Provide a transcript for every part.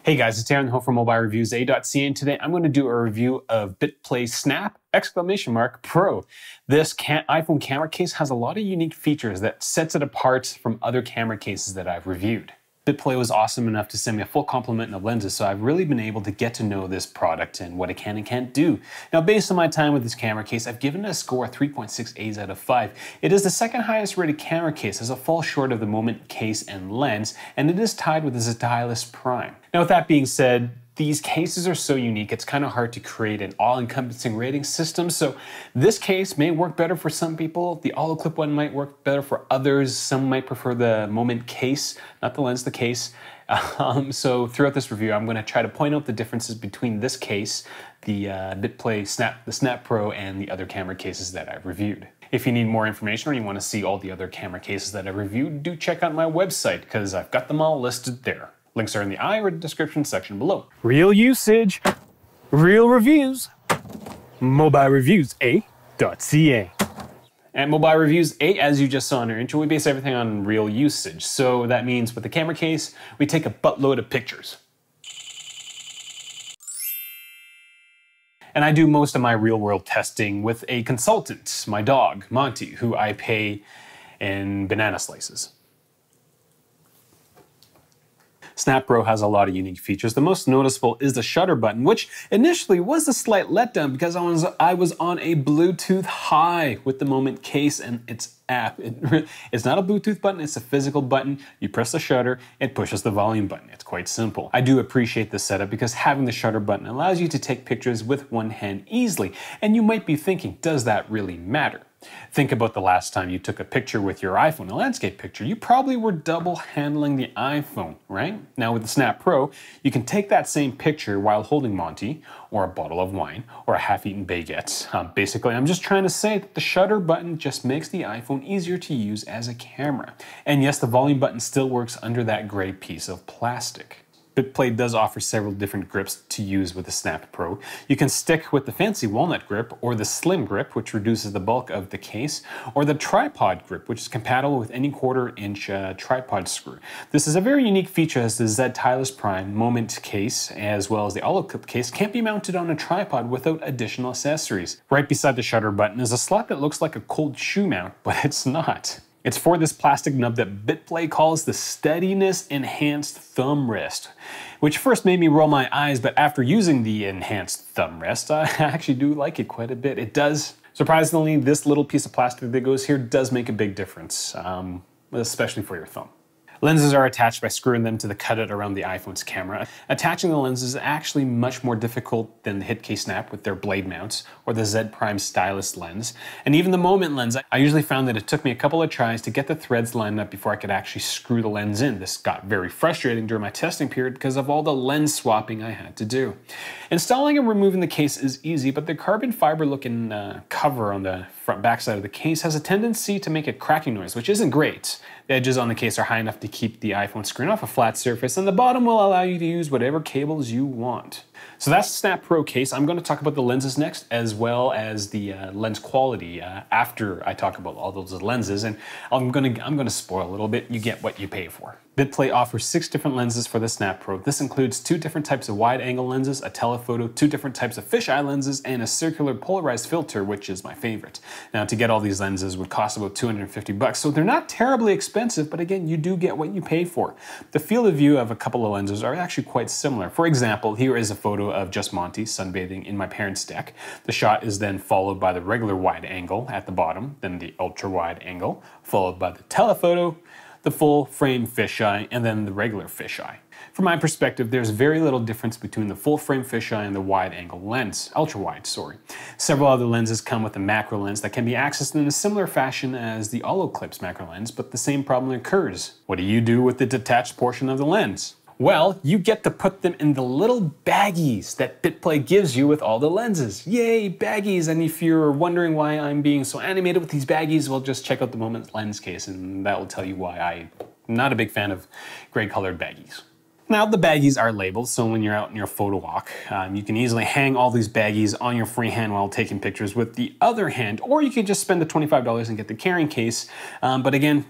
Hey guys, it's Aaron from mobilereviews.ca, and today I'm going to do a review of Biplay Snap Pro. This iPhone camera case has a lot of unique features that sets it apart from other camera cases that I've reviewed. Bitplay was awesome enough to send me a full complement of lenses, so I've really been able to get to know this product and what it can and can't do. Now, based on my time with this camera case, I've given it a score of 3.6 A's out of 5. It is the second highest rated camera case, as it falls short of the Moment case and lens, and it is tied with the Ztylus Prime. Now, with that being said, these cases are so unique, it's kind of hard to create an all-encompassing rating system. So this case may work better for some people. The Olloclip one might work better for others. Some might prefer the Moment case, not the lens, the case. So throughout this review, I'm going to try to point out the differences between this case, the Biplay Snap, the Snap Pro, and the other camera cases that I've reviewed. If you need more information or you want to see all the other camera cases that I've reviewed, do check out my website because I've got them all listed there. Links are in the I or description section below. Real usage, real reviews, mobilereviews.ca. At Mobile Reviews 8, as you just saw in our intro, we base everything on real usage. So that means with the camera case, we take a buttload of pictures. And I do most of my real world testing with a consultant, my dog, Monty, who I pay in banana slices. Snap Pro has a lot of unique features. The most noticeable is the shutter button, which initially was a slight letdown because I was on a Bluetooth high with the Moment case and its app. It's not a Bluetooth button, it's a physical button. You press the shutter, it pushes the volume button. It's quite simple. I do appreciate this setup because having the shutter button allows you to take pictures with one hand easily. And you might be thinking, does that really matter? Think about the last time you took a picture with your iPhone, a landscape picture. You probably were double handling the iPhone, right? Now with the Snap Pro, you can take that same picture while holding Monty, or a bottle of wine, or a half-eaten baguette. Basically, I'm just trying to say that the shutter button just makes the iPhone easier to use as a camera. And yes, the volume button still works under that gray piece of plastic. Bitplay does offer several different grips to use with the Snap Pro. You can stick with the fancy walnut grip, or the slim grip, which reduces the bulk of the case, or the tripod grip, which is compatible with any 1/4-inch tripod screw. This is a very unique feature as the Ztylus Prime Moment case, as well as the Olloclip case, can't be mounted on a tripod without additional accessories. Right beside the shutter button is a slot that looks like a cold shoe mount, but it's not. It's for this plastic nub that Bitplay calls the Steadiness Enhanced Thumb Rest, which first made me roll my eyes, but after using the enhanced thumb rest, I actually do like it quite a bit. It does, surprisingly, this little piece of plastic that goes here does make a big difference, especially for your thumb. Lenses are attached by screwing them to the cutout around the iPhone's camera. Attaching the lenses is actually much more difficult than the Hit Case Snap with their blade mounts, or the Z Prime Stylus lens. And even the Moment lens, I usually found that it took me a couple of tries to get the threads lined up before I could actually screw the lens in. This got very frustrating during my testing period because of all the lens swapping I had to do. Installing and removing the case is easy, but the carbon fiber looking cover on the backside of the case has a tendency to make a cracking noise, which isn't great. The edges on the case are high enough to keep the iPhone screen off a flat surface, and the bottom will allow you to use whatever cables you want. So that's the Snap Pro case. I'm going to talk about the lenses next, as well as the lens quality after I talk about all those lenses. And I'm going to spoil a little bit. You get what you pay for. Bitplay offers 6 different lenses for the Snap Pro. This includes 2 different types of wide-angle lenses, a telephoto, 2 different types of fisheye lenses, and a circular polarized filter, which is my favorite. Now, to get all these lenses would cost about $250, so they're not terribly expensive, but again, you do get what you pay for. The field of view of a couple of lenses are actually quite similar. For example, here is a photo of just Monty sunbathing in my parents' deck. The shot is then followed by the regular wide angle at the bottom, then the ultra wide angle, followed by the telephoto, the full frame fisheye, and then the regular fisheye. From my perspective, there's very little difference between the full frame fisheye and the wide angle lens, ultra wide, sorry. Several other lenses come with a macro lens that can be accessed in a similar fashion as the Olloclip's macro lens, but the same problem occurs. What do you do with the detached portion of the lens? Well, you get to put them in the little baggies that Bitplay gives you with all the lenses. Yay, baggies! And if you're wondering why I'm being so animated with these baggies, well, just check out the Moment lens case and that will tell you why I'm not a big fan of gray colored baggies. Now, the baggies are labeled, so when you're out in your photo walk, you can easily hang all these baggies on your free hand while taking pictures with the other hand, or you could just spend the $25 and get the carrying case. But again,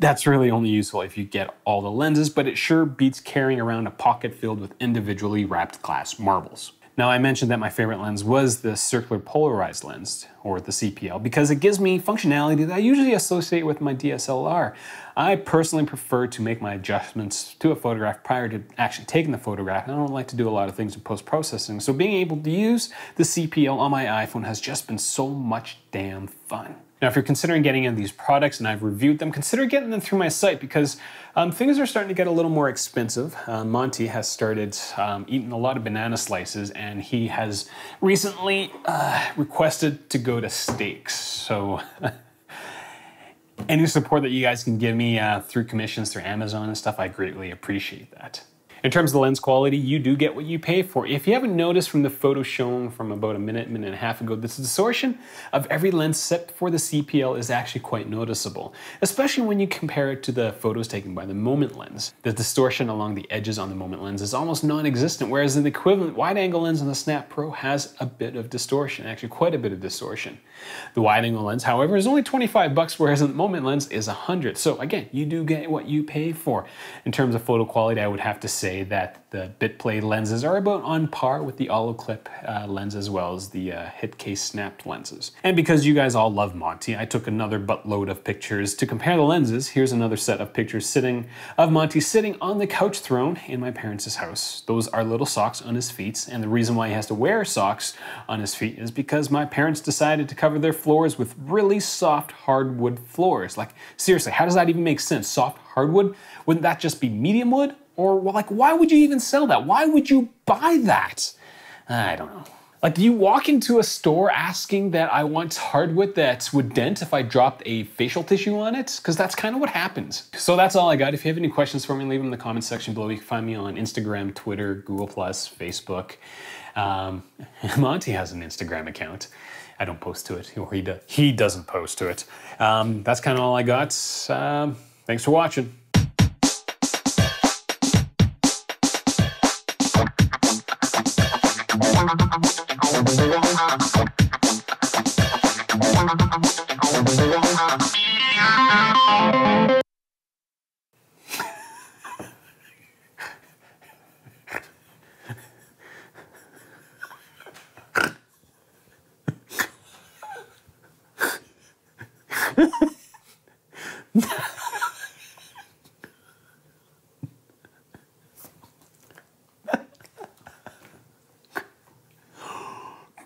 That's really only useful if you get all the lenses, but it sure beats carrying around a pocket filled with individually wrapped glass marbles. Now, I mentioned that my favorite lens was the circular polarized lens, or the CPL, because it gives me functionality that I usually associate with my DSLR. I personally prefer to make my adjustments to a photograph prior to actually taking the photograph, and I don't like to do a lot of things in post-processing, so being able to use the CPL on my iPhone has just been so much damn fun. Now, if you're considering getting in these products, and I've reviewed them, consider getting them through my site because things are starting to get a little more expensive. Monty has started eating a lot of banana slices, and he has recently requested to go to steaks. So any support that you guys can give me through commissions, through Amazon and stuff, I greatly appreciate that. In terms of the lens quality, you do get what you pay for. If you haven't noticed from the photo shown from about a minute and a half ago, this distortion of every lens except for the CPL is actually quite noticeable, especially when you compare it to the photos taken by the Moment lens. The distortion along the edges on the Moment lens is almost non-existent, whereas the equivalent wide-angle lens on the Snap Pro has a bit of distortion, actually quite a bit of distortion. The wide-angle lens, however, is only 25 bucks, whereas the Moment lens is 100. So again, you do get what you pay for. In terms of photo quality, I would have to say that the Bitplay lenses are about on par with the Olloclip lens as well as the hit case snapped lenses. And because you guys all love Monty, I took another buttload of pictures to compare the lenses. Here's another set of pictures of Monty sitting on the couch throne in my parents' house. Those are little socks on his feet, and the reason why he has to wear socks on his feet is because my parents decided to cover their floors with really soft hardwood floors. Like, seriously, how does that even make sense? Soft hardwood? Wouldn't that just be medium wood? Or like, why would you even sell that? Why would you buy that? I don't know. Like, do you walk into a store asking that I want hardwood that would dent if I dropped a facial tissue on it? Because that's kind of what happens. So that's all I got. If you have any questions for me, leave them in the comments section below. You can find me on Instagram, Twitter, Google+, Facebook. Monty has an Instagram account. I don't post to it, or he doesn't post to it. That's kind of all I got. Thanks for watching.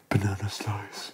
Banana slice.